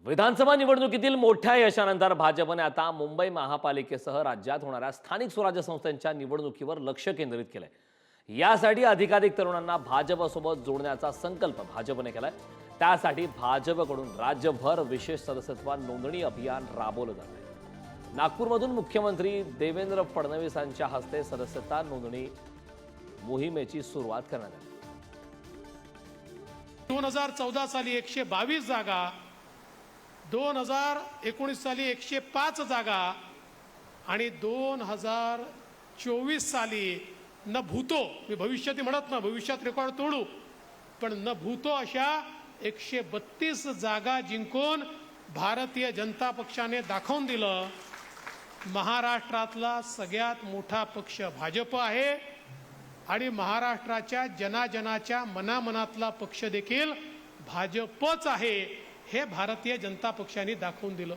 विधानसभा निवडणुकीतील मोठ्या यशानंतर भाजपने आता मुंबई महापालिकेसह राज्यात होणाऱ्या स्थानिक स्वराज्य संस्थांच्या निवडणुकीवर लक्ष केंद्रित केलंय। यासाठी अधिकाधिक तरुणांना भाजपसोबत जोडण्याचा संकल्प भाजपने केलाय। त्यासाठी भाजपकडून राज्यभर विशेष सदस्यत्व नोंदणी अभियान राबवलं जात आहे। नागपूरमधून मुख्यमंत्री देवेंद्र फडणवीस यांच्या हस्ते सदस्यता नोंदणी मोहिमेची सुरुवात करण्यात आली। 2014 साली 122 जागा, 2019 साली 105 जागा आणि 2024 साली न भूतो, मी भविष्यात म्हणत ना, भविष्यात रेकॉर्ड तोडू, पण न भूतो अशा 132 जागा जिंकून भारतीय जनता पक्षाने दाखवून दिलं महाराष्ट्रातला सगळ्यात मोठा पक्ष भाजप आहे आणि महाराष्ट्राच्या जनाजनाच्या मनामनातला पक्ष देखील भाजपच आहे हे भारतीय जनता पक्षाने दाखवून दिलं।